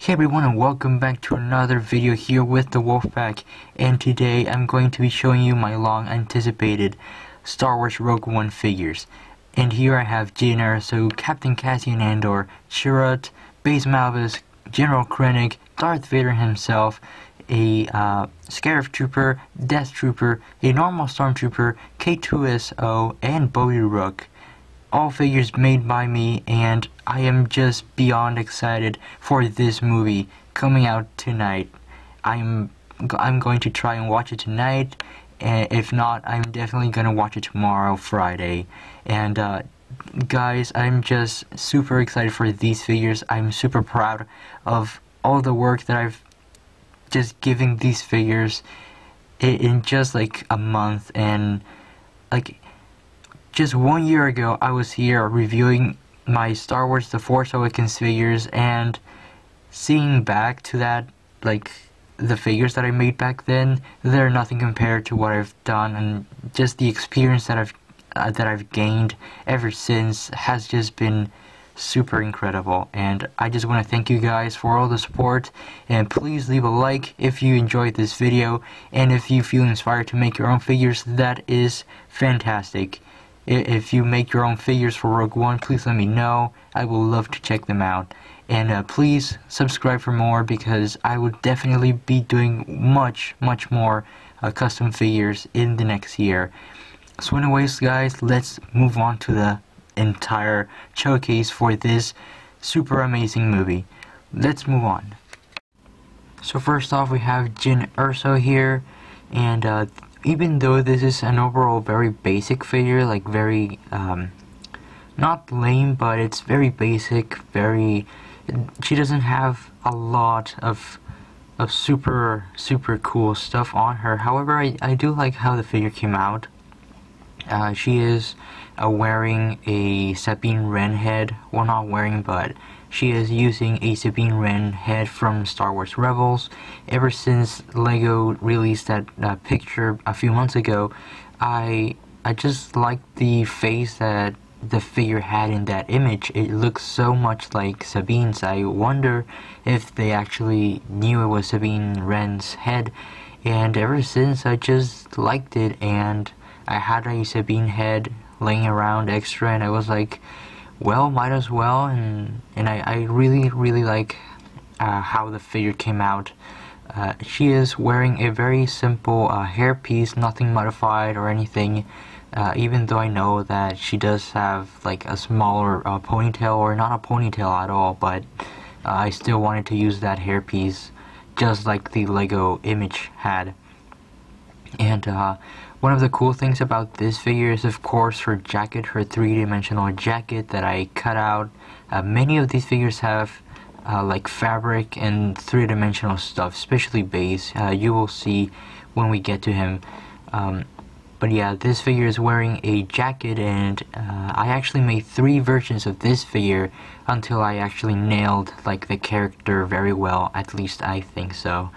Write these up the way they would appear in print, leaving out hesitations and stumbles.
Hey everyone, and welcome back to another video here with TheWolfpack, and today I'm going to be showing you my long anticipated Star Wars Rogue One figures. And here I have Jyn Erso, Captain Cassian Andor, Chirrut, Baze Malbus, General Krennic, Darth Vader himself, a Scarif Trooper, Death Trooper, a normal Stormtrooper, K2SO, and Bodhi Rook. All figures made by me, and I am just beyond excited for this movie coming out tonight. I'm going to try and watch it tonight, and if not, I'm definitely gonna watch it tomorrow, Friday. And guys, I'm just super excited for these figures. I'm super proud of all the work that I've just given these figures in just like a month, and like just 1 year ago, I was here reviewing my Star Wars The Force Awakens figures, and seeing back to that, like, the figures that I made back then, they're nothing compared to what I've done, and just the experience that I've gained ever since has just been super incredible. And I just want to thank you guys for all the support, and please leave a like if you enjoyed this video, and if you feel inspired to make your own figures, that is fantastic. If you make your own figures for Rogue One, please let me know. I will love to check them out. And please subscribe for more, because I would definitely be doing much more custom figures in the next year. So anyways guys, let's move on to the entire showcase for this super amazing movie. Let's move on. So first off, we have Jyn Erso here, and even though this is an overall very basic figure, like very, not lame, but it's very basic, she doesn't have a lot of super cool stuff on her. However, I do like how the figure came out. She is wearing a Sabine Wren head. Well, not wearing, but she is using a Sabine Wren head from Star Wars Rebels. Ever since LEGO released that picture a few months ago, I just liked the face that the figure had in that image. It looks so much like Sabine's. I wonder if they actually knew it was Sabine Wren's head, and ever since I just liked it, and I had a Sabine head laying around extra, and I was like, well, might as well. And I really like how the figure came out. She is wearing a very simple hairpiece, nothing modified or anything, even though I know that she does have like a smaller ponytail, or not a ponytail at all, but I still wanted to use that hairpiece just like the LEGO image had. And one of the cool things about this figure is, of course, her jacket, her three-dimensional jacket that I cut out. Many of these figures have like fabric and three-dimensional stuff, especially Baze. You will see when we get to him. But yeah, this figure is wearing a jacket, and I actually made 3 versions of this figure until I actually nailed like the character very well. At least I think so.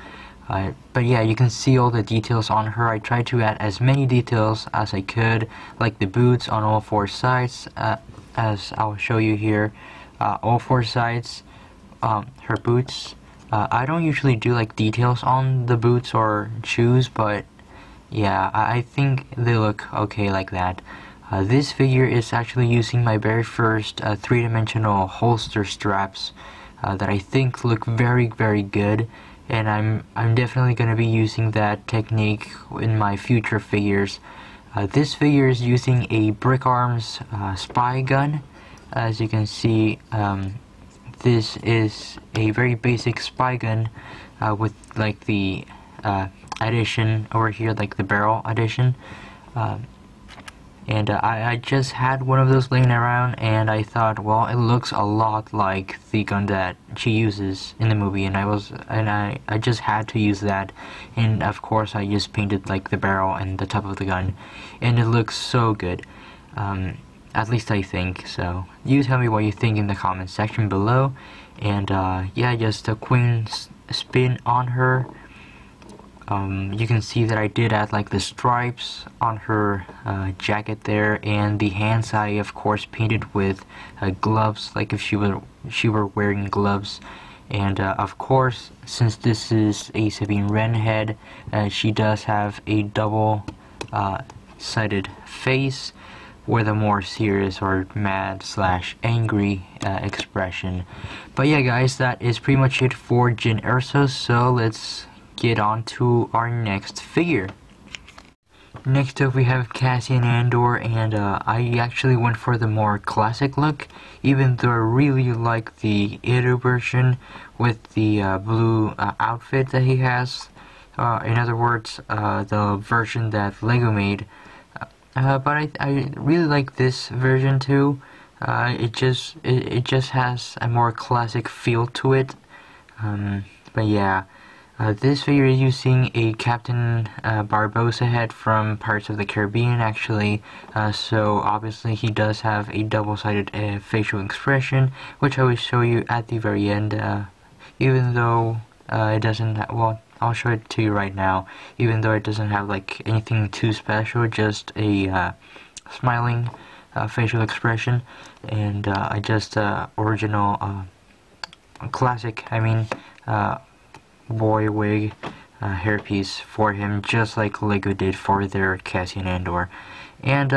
But yeah, you can see all the details on her. I tried to add as many details as I could, like the boots on all 4 sides, as I'll show you here. All 4 sides, her boots. I don't usually do like details on the boots or shoes, but yeah, I think they look okay like that. This figure is actually using my very first 3-dimensional holster straps that I think look very good. And I'm definitely going to be using that technique in my future figures. This figure is using a Brick Arms spy gun. As you can see, this is a very basic spy gun with like the addition over here, like the barrel addition. And I just had one of those laying around, and I thought, well, it looks a lot like the gun that she uses in the movie, and I just had to use that. And of course I just painted like the barrel and the top of the gun, and it looks so good. At least I think so. You tell me what you think in the comment section below. And yeah, just a quick spin on her. You can see that I did add like the stripes on her jacket there, and the hands I of course painted with gloves, like if she were wearing gloves. And of course, since this is a Sabine Wren head, she does have a double sided face with a more serious or mad slash angry expression. But yeah guys, that is pretty much it for Jyn Erso, so let's get on to our next figure. Next up we have Cassian Andor, and I actually went for the more classic look, even though I really like the Edo version with the blue outfit that he has. In other words, the version that Lego made. But I really like this version too. It just has a more classic feel to it. But yeah. This figure is using a Captain Barbossa head from Pirates of the Caribbean, actually, so obviously he does have a double-sided facial expression, which I will show you at the very end, even though it doesn't, well, I'll show it to you right now, even though it doesn't have like anything too special, just a smiling facial expression, and just original, classic, boy wig hairpiece for him, just like Lego did for their Cassian Andor. And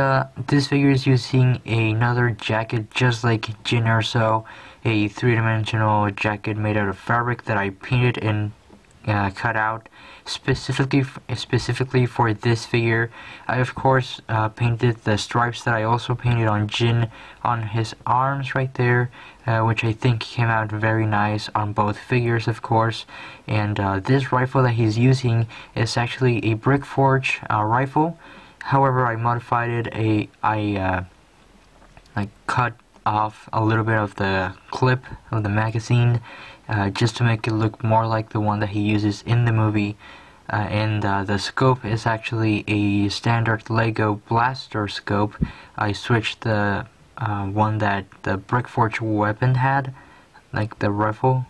this figure is using another jacket just like Jyn Erso, a three-dimensional jacket made out of fabric that I painted and cut out specifically for this figure. I of course painted the stripes that I also painted on Jyn on his arms right there, which I think came out very nice on both figures, of course. And this rifle that he's using is actually a Brickforge rifle. However, I modified it. I cut off a little bit of the clip of the magazine just to make it look more like the one that he uses in the movie. And the scope is actually a standard Lego blaster scope. I switched the one that the Brickforge weapon had, like the rifle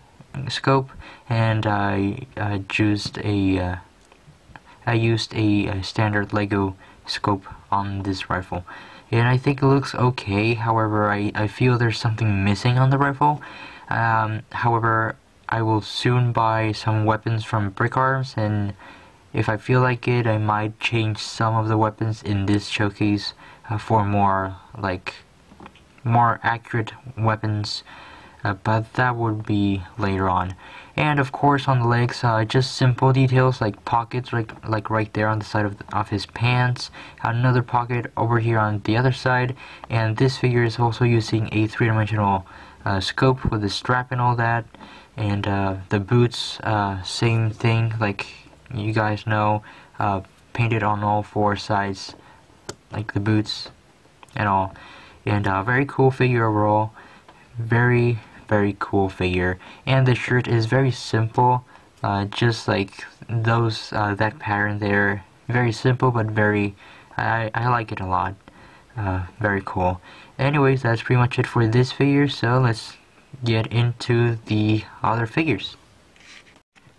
scope, and I used a standard Lego scope on this rifle, and I think it looks okay. However, I feel there's something missing on the rifle. However, I will soon buy some weapons from Brick Arms, and if I feel like it, I might change some of the weapons in this showcase for more accurate weapons, but that would be later on. And of course on the legs, just simple details like pockets like right there on the side of his pants, another pocket over here on the other side, and this figure is also using a three-dimensional scope with the strap and all that. And the boots, same thing, like you guys know, painted on all four sides, like the boots and all. And very cool figure overall, very cool figure. And the shirt is very simple, just like those that pattern there, very simple but very, I like it a lot. Very cool. Anyways, that's pretty much it for this figure, so let's get into the other figures.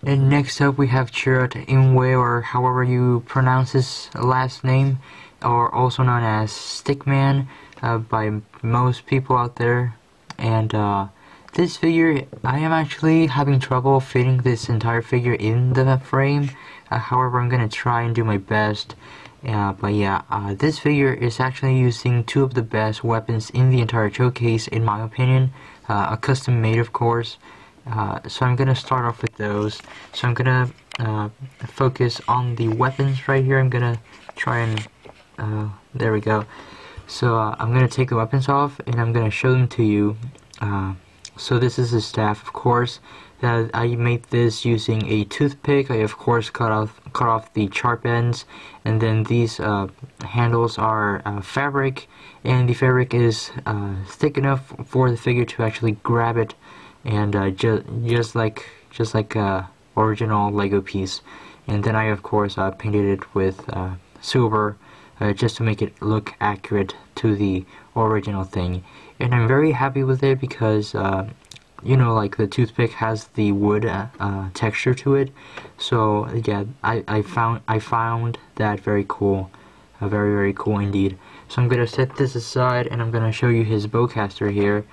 And next up we have Chirrut Imwe, or however you pronounce his last name, or also known as Stickman by most people out there. And this figure, I am actually having trouble fitting this entire figure in the frame. However, I'm gonna try and do my best. But yeah, this figure is actually using two of the best weapons in the entire showcase, in my opinion. A custom made, of course. So I'm gonna start off with those. So I'm gonna focus on the weapons right here. I'm gonna try and there we go. So I'm gonna take the weapons off and I'm gonna show them to you. So this is the staff, of course. I made this using a toothpick. I of course cut off the sharp ends, and then these handles are fabric, and the fabric is thick enough for the figure to actually grab it, and just like original Lego piece. And then I of course painted it with silver just to make it look accurate to the original thing. And I'm very happy with it because you know, like the toothpick has the wood texture to it. So yeah, I found that very cool, very cool indeed. So I'm gonna set this aside and I'm gonna show you his bowcaster here.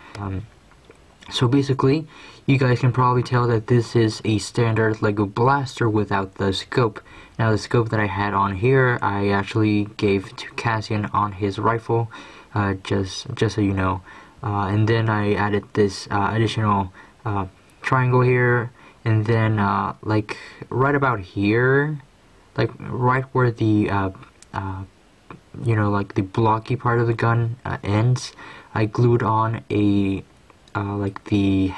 So basically, you guys can probably tell that this is a standard Lego blaster without the scope. Now the scope that I had on here, I actually gave to Cassian on his rifle, just so you know. And then I added this additional triangle here, and then like right about here, like right where the you know, like the blocky part of the gun ends, I glued on a like the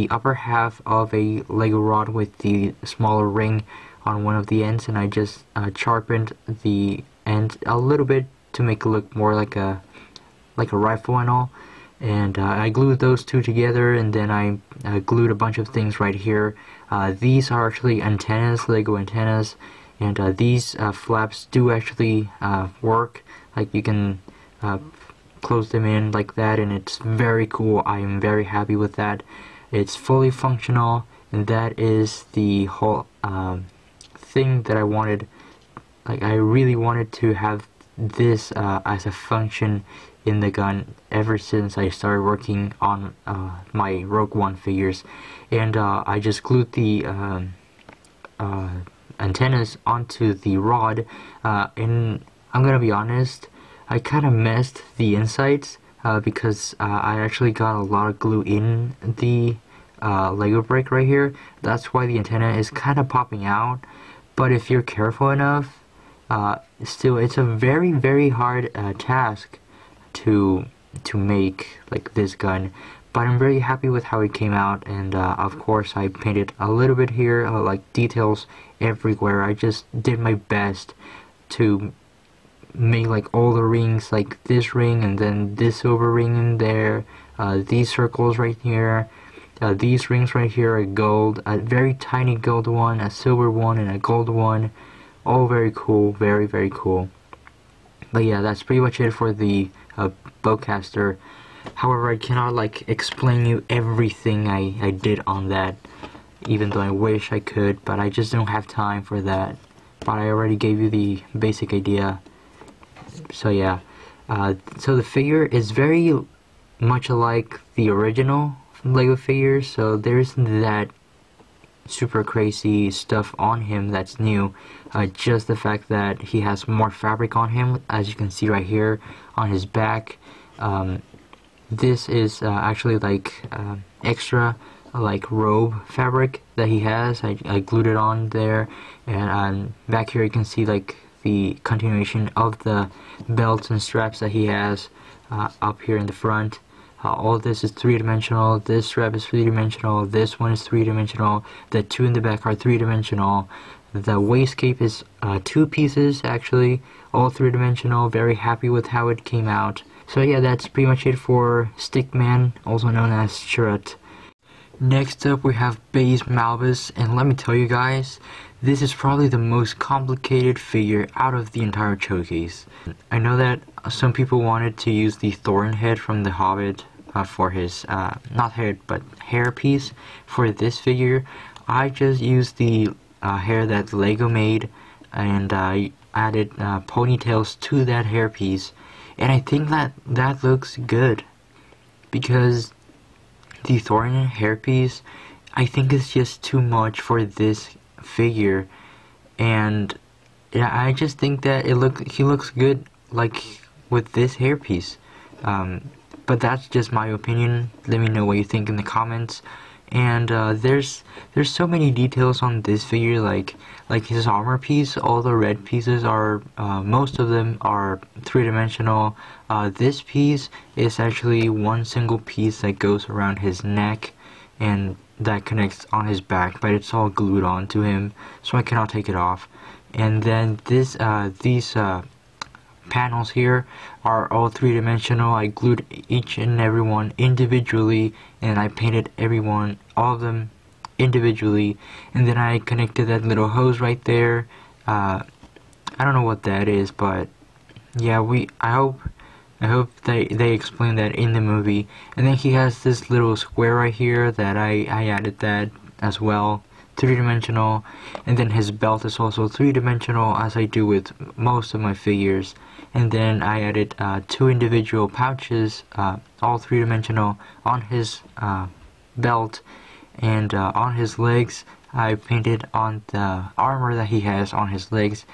upper half of a Lego rod with the smaller ring on one of the ends, and I just sharpened the end a little bit to make it look more like a rifle and all. And I glued those two together, and then I glued a bunch of things right here. These are actually antennas, Lego antennas, and these flaps do actually work. Like you can close them in like that, and it's very cool. I am very happy with that. It's fully functional, and that is the whole thing that I wanted. Like I really wanted to have this as a function in the gun ever since I started working on my Rogue One figures. And I just glued the antennas onto the rod, and I'm gonna be honest, I kind of messed the insides because I actually got a lot of glue in the Lego brick right here. That's why the antenna is kind of popping out. But if you're careful enough, still it's a very hard task to make like this gun. But I'm very happy with how it came out, and of course I painted a little bit here, like details everywhere. I just did my best to make like all the rings, like this ring and then this silver ring in there, these circles right here, these rings right here are gold, a very tiny gold one, a silver one, and a gold one. All very cool, very cool. But yeah, that's pretty much it for the bowcaster. However, I cannot like explain you everything I did on that, even though I wish I could, but I just don't have time for that. But I already gave you the basic idea. So yeah, so the figure is very much like the original Lego figure, so there isn't that super crazy stuff on him that's new. Just the fact that he has more fabric on him, as you can see right here on his back. This is actually like extra like robe fabric that he has. I glued it on there, and back here you can see like the continuation of the belts and straps that he has up here in the front. All this is three-dimensional, this strap is three-dimensional, this one is three-dimensional, the two in the back are three-dimensional, the waist cape is two pieces actually, all three-dimensional. Very happy with how it came out. So yeah, that's pretty much it for Stickman, also known as Chirrut. Next up we have Baze Malbus, and let me tell you guys, this is probably the most complicated figure out of the entire showcase. I know that some people wanted to use the Thorn head from The Hobbit for his, not head, but hair piece for this figure. I just used the hair that Lego made, and I added ponytails to that hair piece. And I think that looks good, because the Thorn hairpiece, I think it's just too much for this figure, and yeah, I just think that he looks good like with this hairpiece. But that's just my opinion. Let me know what you think in the comments. And there's so many details on this figure, like his armor piece. All the red pieces are most of them are three-dimensional. This piece is actually one single piece that goes around his neck and that connects on his back, but it's all glued on to him, so I cannot take it off. And then these panels here are all three-dimensional. I glued each and every one individually, and I painted all of them individually, and then I connected that little hose right there. I don't know what that is, but yeah, I hope they explain that in the movie. And then he has this little square right here that I added that as well three-dimensional, and then his belt is also three-dimensional, as I do with most of my figures. And then I added 2 individual pouches, all three-dimensional, on his belt, and on his legs I painted on the armor that he has on his legs.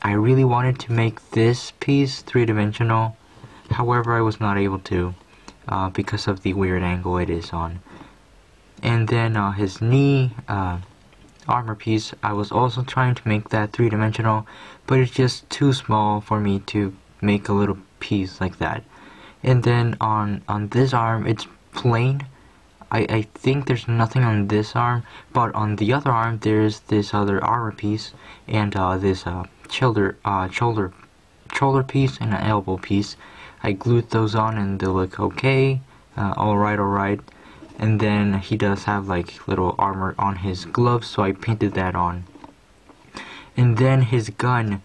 I really wanted to make this piece three-dimensional, however I was not able to because of the weird angle it is on. And then his knee armor piece, I was also trying to make that three-dimensional, but it's just too small for me to make a little piece like that. And then on this arm, it's plain. I think there's nothing on this arm, but on the other arm there's this other armor piece, and this shoulder piece and an elbow piece. I glued those on and they look okay, alright. And then he does have like little armor on his gloves, so I painted that on. And then his gun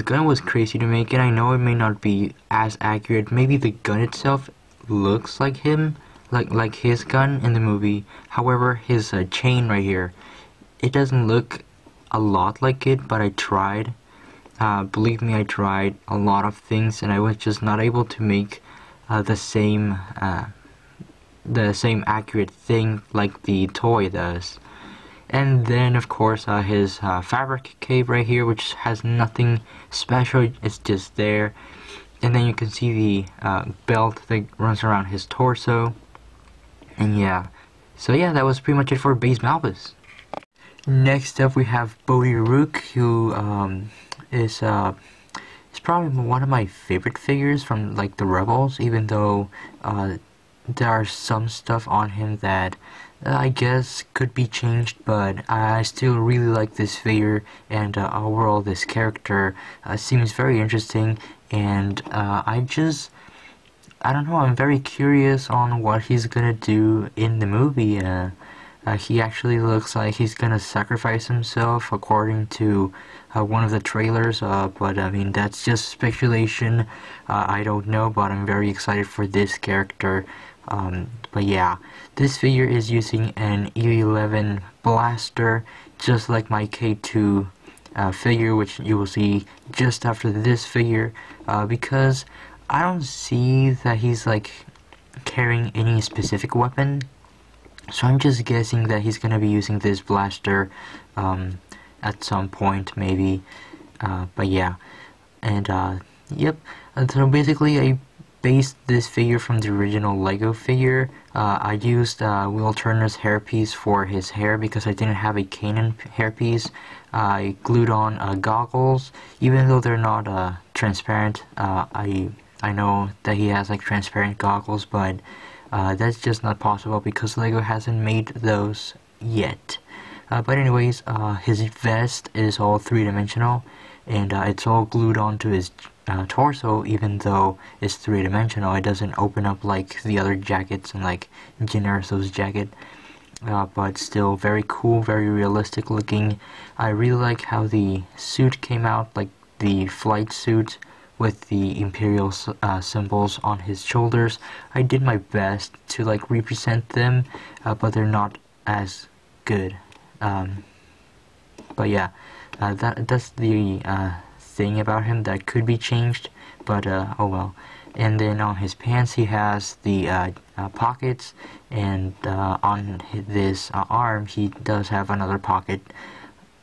was crazy to make, and I know it may not be as accurate. Maybe the gun itself looks like him, like his gun in the movie. However, his chain right here, it doesn't look a lot like it, but I tried. Believe me, I tried a lot of things, and I was just not able to make the same accurate thing like the toy does. And then of course his fabric cape right here, which has nothing special, it's just there. And then you can see the belt that runs around his torso. And yeah, so yeah, that was pretty much it for Baze Malbus. Next up we have Bodhi Rook, who is probably one of my favorite figures from like the Rebels, even though there are some stuff on him that I guess could be changed, but I still really like this figure, and overall this character seems very interesting, and I don't know, I'm very curious on what he's gonna do in the movie. He actually looks like he's gonna sacrifice himself according to one of the trailers, but I mean, that's just speculation. I don't know, but I'm very excited for this character. But yeah, this figure is using an E11 blaster, just like my K2 figure, which you will see just after this figure, because I don't see that he's like carrying any specific weapon, so I'm just guessing that he's gonna be using this blaster at some point, maybe. But yeah, and yep. So basically, I based this figure from the original Lego figure. I used Will Turner's hairpiece for his hair because I didn't have a Kanan hairpiece. I glued on goggles, even though they're not transparent. I know that he has like transparent goggles, but that's just not possible because Lego hasn't made those yet. But anyways, his vest is all three-dimensional, and it's all glued onto his torso. Even though it's three-dimensional, it doesn't open up like the other jackets and like Jyn Erso's jacket. But still very cool, very realistic looking. I really like how the suit came out, like the flight suit with the Imperial symbols on his shoulders. I did my best to like represent them, but they're not as good. But yeah, that's the thing about him that could be changed, but oh well. And then on his pants he has the pockets, and on this arm he does have another pocket.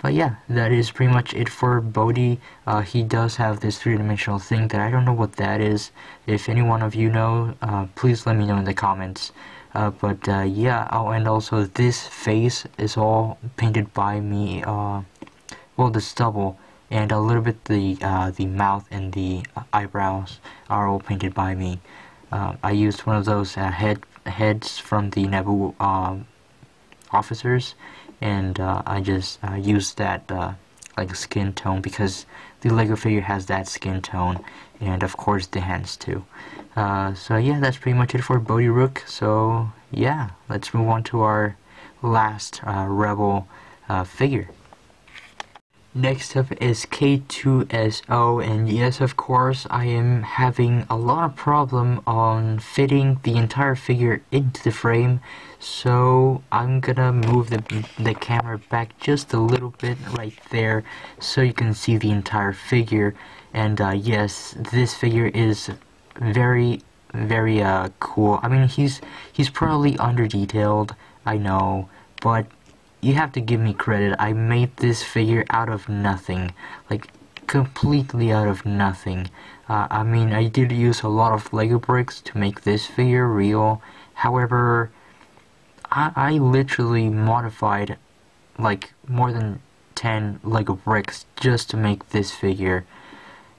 But yeah, that is pretty much it for Bodhi. He does have this three-dimensional thing that I don't know what that is. If any one of you know, please let me know in the comments. But yeah, oh, and also this face is all painted by me. Well, the stubble and a little bit the mouth and the eyebrows are all painted by me. I used one of those heads from the Naboo officers, and I just used that like skin tone because the Lego figure has that skin tone, and of course the hands too. So yeah, that's pretty much it for Bodhi Rook. So yeah, let's move on to our last Rebel figure. Next up is K2SO, and yes, of course, I am having a lot of problem on fitting the entire figure into the frame, so I'm gonna move the camera back just a little bit right there so you can see the entire figure. And yes, this figure is very cool. I mean, he's probably under detailed, I know, but you have to give me credit. I made this figure out of nothing, like completely out of nothing. I mean, I did use a lot of Lego bricks to make this figure real. However, I literally modified like more than 10 Lego bricks just to make this figure.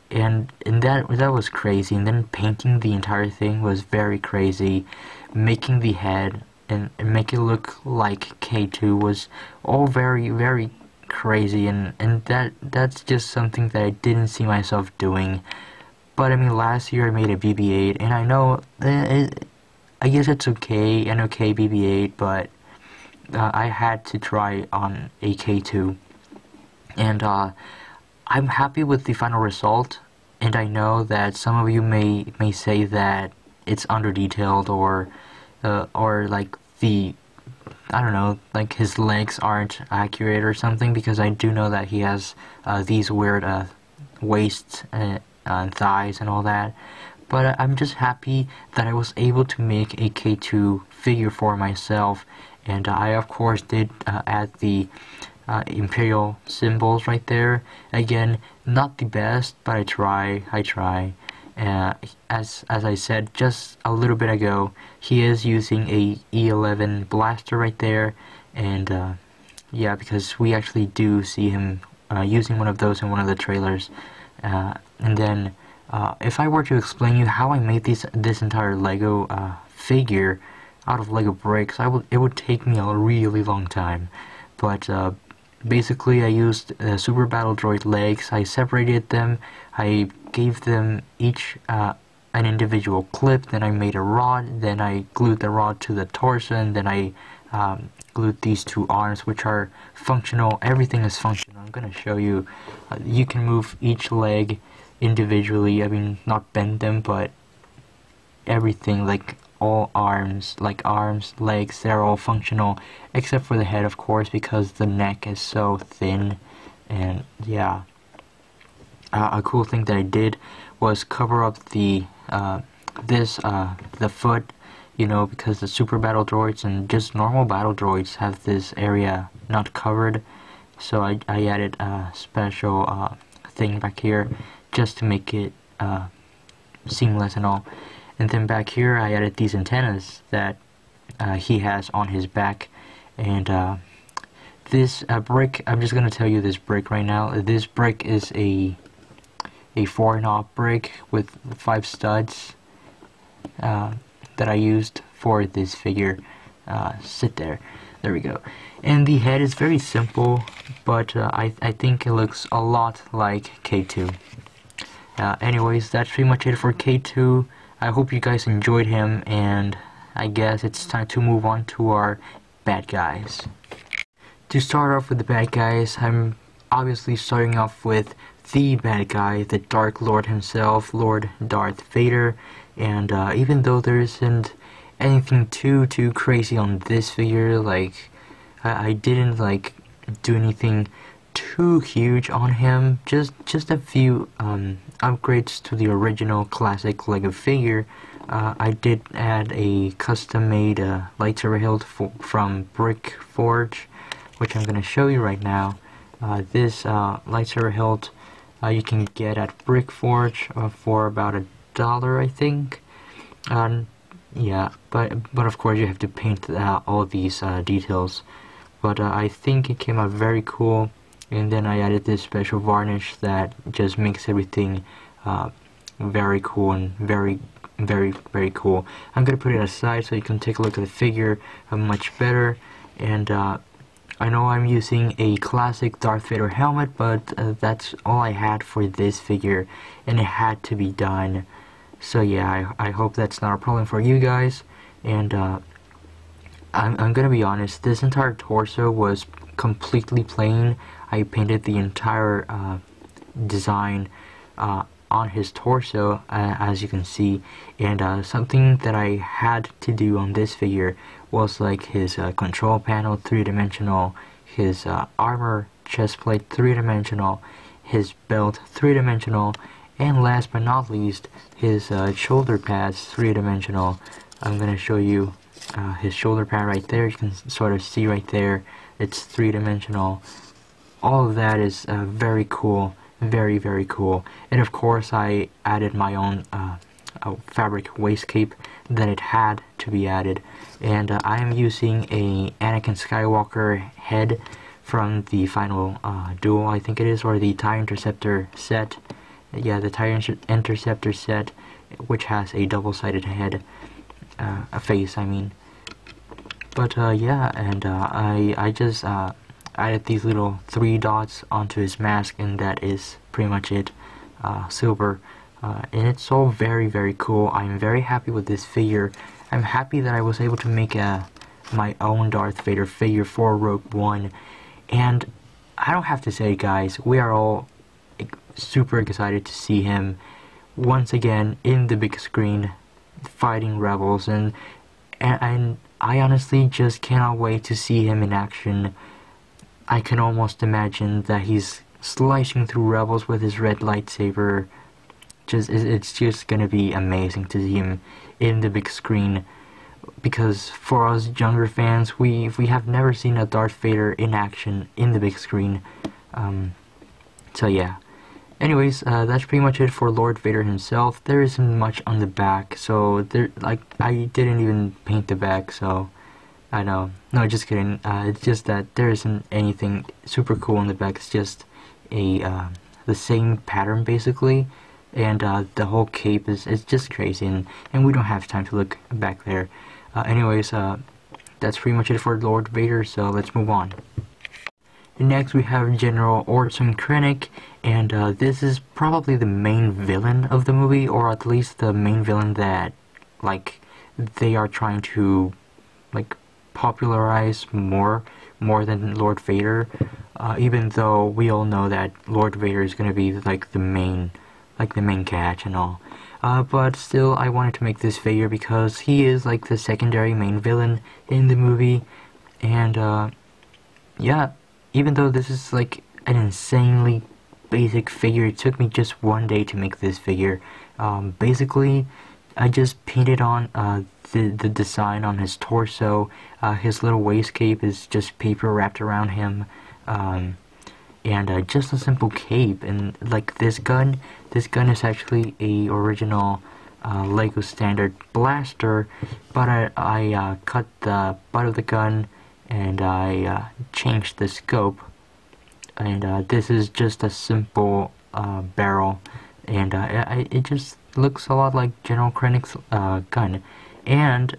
And that was crazy. And then painting the entire thing was very crazy. Making the head and make it look like K2 was all very crazy, and that's just something that I didn't see myself doing. But I mean, last year I made a BB-8, and I know I guess it's okay, an okay BB-8, but I had to try on a K2, and I'm happy with the final result. And I know that some of you may say that it's under detailed, or like I don't know, like his legs aren't accurate or something, because I do know that he has these weird waists and thighs and all that. But I'm just happy that I was able to make a K2 figure for myself, and I of course did add the Imperial symbols right there. Again, not the best, but I try. As I said just a little bit ago, he is using a E11 blaster right there, and yeah, because we actually do see him using one of those in one of the trailers. And then if I were to explain you how I made this entire Lego figure out of Lego bricks, it would take me a really long time. But basically, I used Super Battle Droid legs. I separated them. I gave them each an individual clip. Then I made a rod. Then I glued the rod to the torso, and then I glued these two arms, which are functional. Everything is functional. I'm gonna show you. You can move each leg individually. I mean, not bend them, but everything, like all arms, legs, they're all functional, except for the head, of course, because the neck is so thin. And yeah, a cool thing that I did was cover up the foot, you know, because the super battle droids and just normal battle droids have this area not covered. So I added a special thing back here just to make it seamless and all. And then back here I added these antennas that he has on his back. And this brick, I'm just gonna tell you this brick right now. This brick is a 4-knob brick with 5 studs that I used for this figure. Sit there. There we go. And the head is very simple, but I think it looks a lot like K2. Anyways, that's pretty much it for K2. I hope you guys enjoyed him, and I guess it's time to move on to our bad guys. To start off with the bad guys, I'm obviously starting off with the bad guy, the Dark Lord himself, Lord Darth Vader. And even though there isn't anything too crazy on this figure, like I didn't like do anything too huge on him, just a few upgrades to the original classic Lego figure. I did add a custom-made lightsaber hilt from Brick Forge, which I'm going to show you right now. This lightsaber hilt you can get at Brick Forge for about $1, I think. Yeah, but of course you have to paint all these details. But I think it came out very cool. And then I added this special varnish that just makes everything very cool and very cool. I'm gonna put it aside so you can take a look at the figure much better. And I know I'm using a classic Darth Vader helmet, but that's all I had for this figure, and it had to be done. So yeah, I hope that's not a problem for you guys. And I'm gonna be honest, this entire torso was completely plain. I painted the entire design on his torso, as you can see, and something that I had to do on this figure was like his control panel, three-dimensional, his armor chest plate, three-dimensional, his belt, three-dimensional, and last but not least, his shoulder pads, three-dimensional. I'm gonna show you his shoulder pad right there. You can sort of see right there, it's three-dimensional. All of that is very cool, very cool. And of course I added my own fabric waist cape that it had to be added, and I am using a Anakin Skywalker head from the final duel, I think it is, or the TIE Interceptor set. Yeah, the TIE Interceptor set, which has a double-sided head, a face, I mean. But yeah, and I just added these little 3 dots onto his mask, and that is pretty much it. Silver, and it's all very cool. I'm very happy with this figure. I'm happy that I was able to make my own Darth Vader figure for Rogue One, and I don't have to say, guys, we are all super excited to see him once again in the big screen fighting rebels, and I honestly just cannot wait to see him in action. I can almost imagine that he's slicing through rebels with his red lightsaber. It's just gonna be amazing to see him in the big screen, because for us younger fans, we have never seen a Darth Vader in action in the big screen. So yeah. Anyways, that's pretty much it for Lord Vader himself. There isn't much on the back, so I didn't even paint the back, so I know. No, just kidding. It's just that there isn't anything super cool on the back. It's just the same pattern basically, and the whole cape is just crazy, and we don't have time to look back there. Anyways, that's pretty much it for Lord Vader, so let's move on. Next we have General Orson Krennic, and this is probably the main villain of the movie, or at least the main villain that they are trying to popularize more than Lord Vader, even though we all know that Lord Vader is gonna be the main catch and all. But still, I wanted to make this figure because he is the secondary main villain in the movie, and yeah, even though this is an insanely basic figure, it took me just 1 day to make this figure. Basically, I just painted on the design on his torso. His little waist cape is just paper wrapped around him, and just a simple cape. And this gun is actually a original Lego standard blaster, but I cut the butt of the gun and I changed the scope, and this is just a simple barrel, and it just looks a lot like General Krennic's gun. And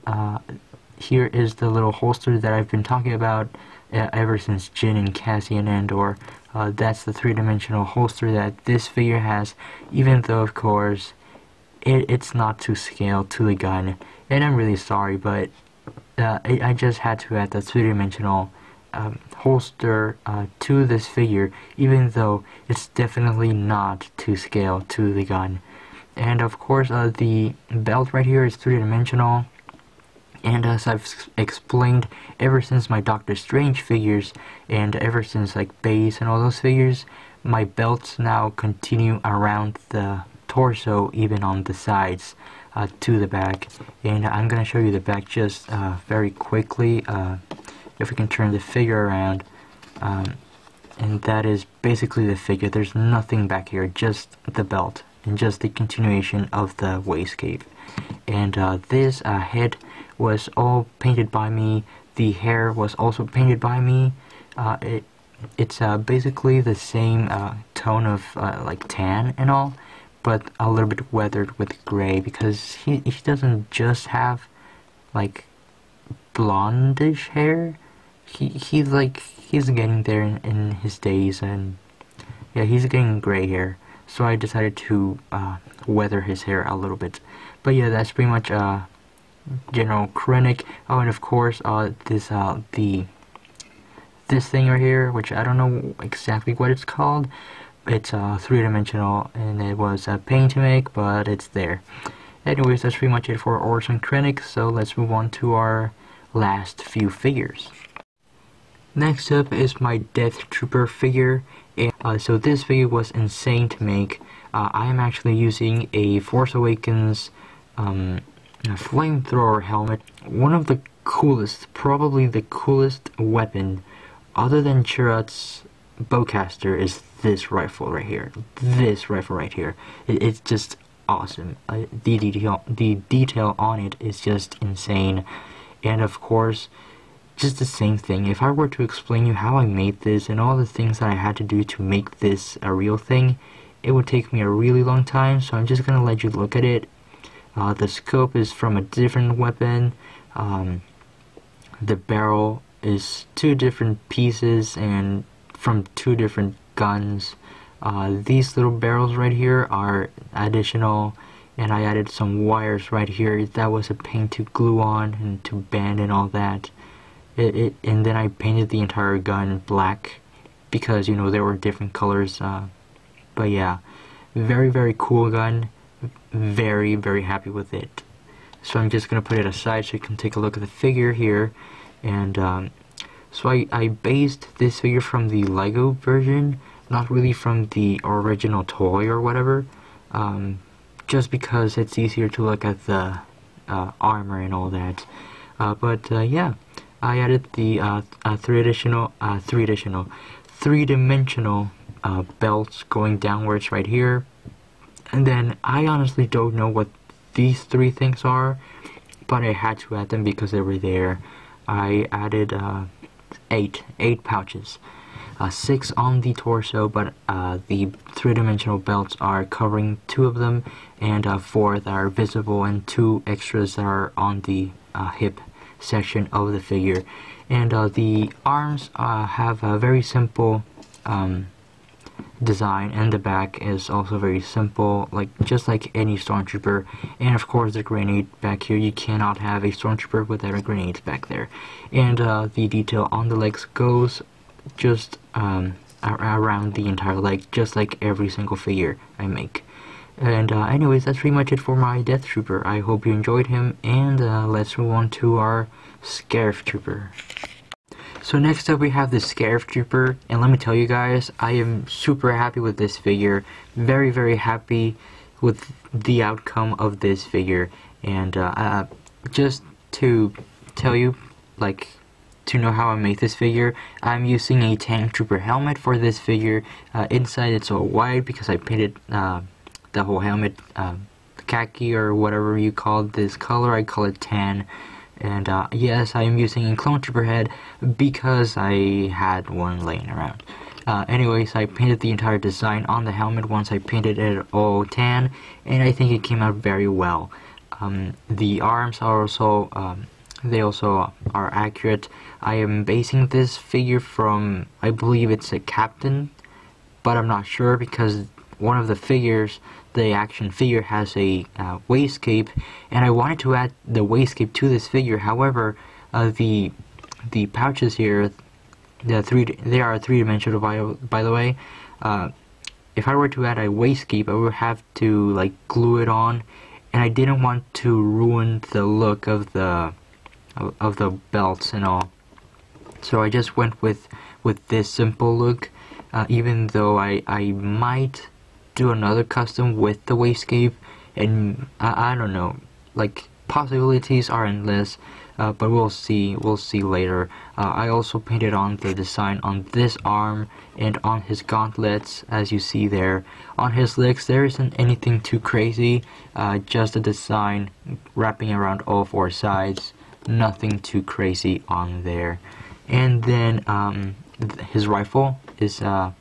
here is the little holster that I've been talking about ever since Jyn and Cassian Andor. That's the three-dimensional holster that this figure has, even though of course it's not to scale to the gun, and I'm really sorry, but I just had to add the three-dimensional holster to this figure, even though it's definitely not to scale to the gun. And of course the belt right here is three-dimensional, and as I've explained, ever since my Doctor Strange figures, and ever since Baze and all those figures, my belts now continue around the torso, even on the sides, to the back. And I'm gonna show you the back just very quickly, if we can turn the figure around, and that is basically the figure. There's nothing back here, just the belt and just the continuation of the waist cape. And this head was all painted by me. The hair was also painted by me. It's basically the same tone of tan and all, but a little bit weathered with gray, because he doesn't just have blondish hair. He's getting there in his days, and yeah, he's getting gray hair. So I decided to weather his hair a little bit. But yeah, that's pretty much General Krennic. Oh, and of course, this thing right here, which I don't know exactly what it's called. It's three-dimensional, and it was a pain to make, but it's there. Anyways, that's pretty much it for Orson Krennic, so let's move on to our last few figures. Next up is my Death Trooper figure, and so this figure was insane to make. I am actually using a Force Awakens flamethrower helmet. One of the coolest, probably the coolest weapon, other than Chirrut's bowcaster, is this rifle right here. This rifle right here. It's just awesome. The detail on it is just insane, and of course, just the same thing. If I were to explain you how I made this and all the things that I had to do to make this a real thing, it would take me a really long time, so I'm just gonna let you look at it. The scope is from a different weapon. The barrel is 2 different pieces and from 2 different guns. These little barrels right here are additional, and I added some wires right here. That was a pain to glue on and to bend and all that. And then I painted the entire gun black because, you know, there were different colors. But yeah, very cool gun. Very happy with it. So I'm just gonna put it aside so you can take a look at the figure here. And so I based this figure from the Lego version, not really from the original toy or whatever, just because it's easier to look at the armor and all that. Yeah, I added the three-dimensional belts going downwards right here. And then I honestly don't know what these 3 things are, but I had to add them because they were there. I added 8 pouches, 6 on the torso, but the 3-dimensional belts are covering 2 of them, and 4 that are visible, and 2 extras that are on the hip section of the figure. And the arms have a very simple design, and the back is also very simple, just like any Stormtrooper. And of course the grenade back here, you cannot have a Stormtrooper without a grenade back there. And the detail on the legs goes just around the entire leg, just like every single figure I make. And anyways, that's pretty much it for my Death Trooper. I hope you enjoyed him, and let's move on to our Scarif Trooper. So next up we have the Scarif Trooper, and let me tell you guys, I am super happy with this figure. Very happy with the outcome of this figure. And just to tell you, to know how I make this figure, I'm using a Tank Trooper helmet for this figure. Inside it's all white because I painted the whole helmet khaki, or whatever you call this color. I call it tan. And yes, I am using a Clone Trooper head because I had one laying around. Anyways, I painted the entire design on the helmet once I painted it all tan, and I think it came out very well. The arms are also, they also are accurate. I am basing this figure from, I believe it's a captain, but I'm not sure because one of the figures, the action figure, has a waistcape, and I wanted to add the waistcape to this figure. However, the pouches here, they are 3-dimensional, by the way. If I were to add a waistcape, I would have to glue it on, and I didn't want to ruin the look of the belts and all. So I just went with this simple look, even though I might do another custom with the waistcape, and I don't know, possibilities are endless, but we'll see later. I also painted on the design on this arm and on his gauntlets, as you see there. On his legs there isn't anything too crazy, just a design wrapping around all 4 sides, nothing too crazy on there. And then his rifle is a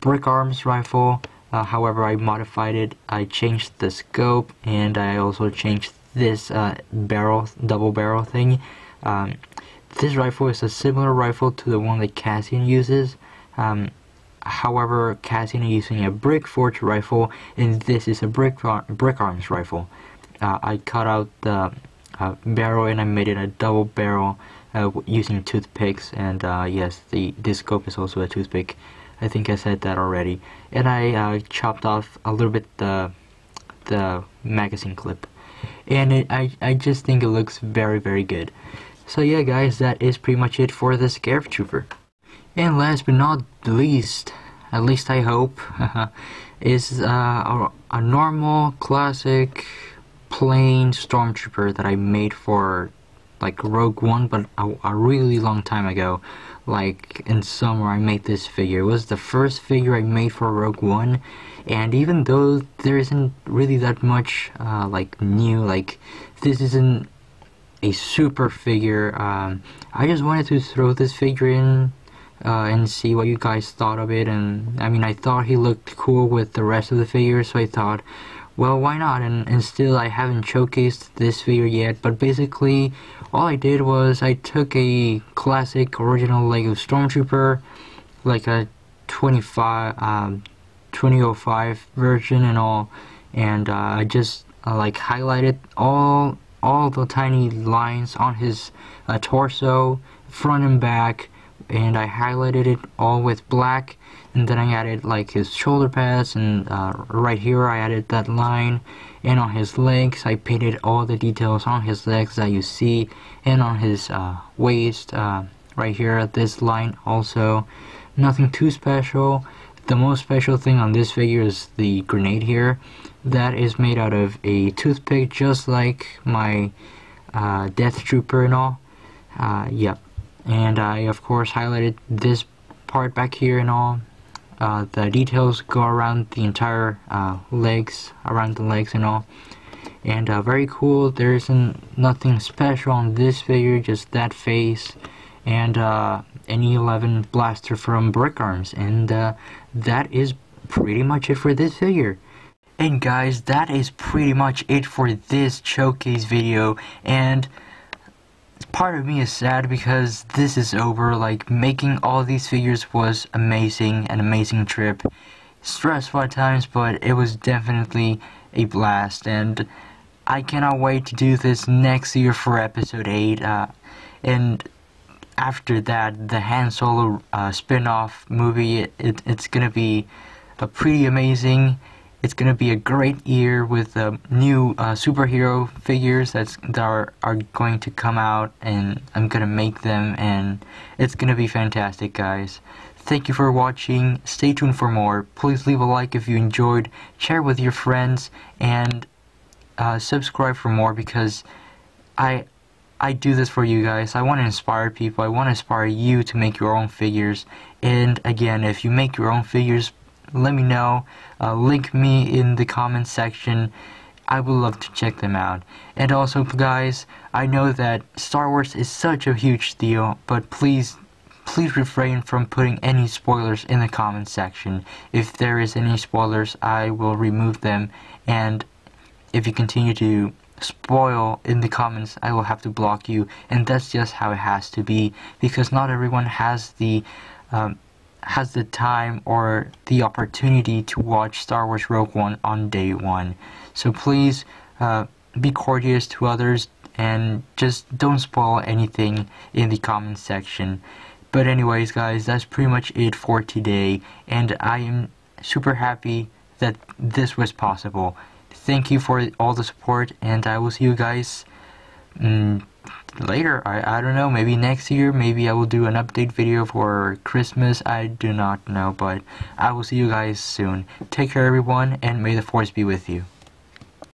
brick arms rifle. However, I modified it. I changed the scope, and I also changed this double barrel thing. This rifle is a similar rifle to the one that Cassian uses. However, Cassian is using a brick forged rifle, and this is a brick arms rifle. I cut out barrel, and I made it a double barrel using toothpicks. And yes, this scope is also a toothpick. I think I said that already. And I chopped off a little bit the magazine clip, and I just think it looks very, very good. So yeah, guys, that is pretty much it for the Scarif Trooper. And last but not least, at least I hope, is a normal, classic, plain Stormtrooper that I made for like Rogue One, but a really long time ago. Like in summer, I made this figure. It was the first figure I made for Rogue One, and even though there isn't really that much like new, like this isn't a super figure, I just wanted to throw this figure in and see what you guys thought of it. And I mean, I thought he looked cool with the rest of the figures, so I thought, well, why not? And still, I haven't showcased this figure yet, but basically all I did was I took a classic original Lego Stormtrooper, like a 2005 version and all, and I just like highlighted all the tiny lines on his torso, front and back, and I highlighted it all with black. And then I added like his shoulder pads, and right here I added that line, and on his legs I painted all the details on his legs that you see, and on his waist, right here, this line also. Nothing too special. The most special thing on this figure is the grenade here. That is made out of a toothpick, just like my Death Trooper and all. Yep. And I of course highlighted this part back here and all. The details go around the entire legs, around the legs and all. And very cool. There isn't nothing special on this figure, just that face and an E11 blaster from Brick Arms. And that is pretty much it for this figure. And guys, that is pretty much it for this showcase video. And part of me is sad because this is over. Like, making all these figures was amazing, an amazing trip. Stressful at times, but it was definitely a blast, and I cannot wait to do this next year for episode 8, and after that, the Han Solo spin-off movie, it's gonna be pretty amazing. It's gonna be a great year with new superhero figures that are going to come out, and I'm gonna make them, and it's gonna be fantastic, guys. Thank you for watching. Stay tuned for more. Please leave a like if you enjoyed, share with your friends, and subscribe for more, because I do this for you guys. I want to inspire people. I want to inspire you to make your own figures. And again, if you make your own figures, let me know. Link me in the comments section. I would love to check them out. And also, guys, I know that Star Wars is such a huge deal, but please refrain from putting any spoilers in the comments section. If there is any spoilers, I will remove them, and if you continue to spoil in the comments, I will have to block you, and that's just how it has to be, because not everyone has the time or the opportunity to watch Star Wars Rogue One on day one. So please be courteous to others and just don't spoil anything in the comments section. But anyways, guys, that's pretty much it for today, and I am super happy that this was possible. Thank you for all the support, and I will see you guys later. I don't know, maybe next year. Maybe I will do an update video for Christmas. I do not know, but I will see you guys soon. Take care, everyone, and may the Force be with you.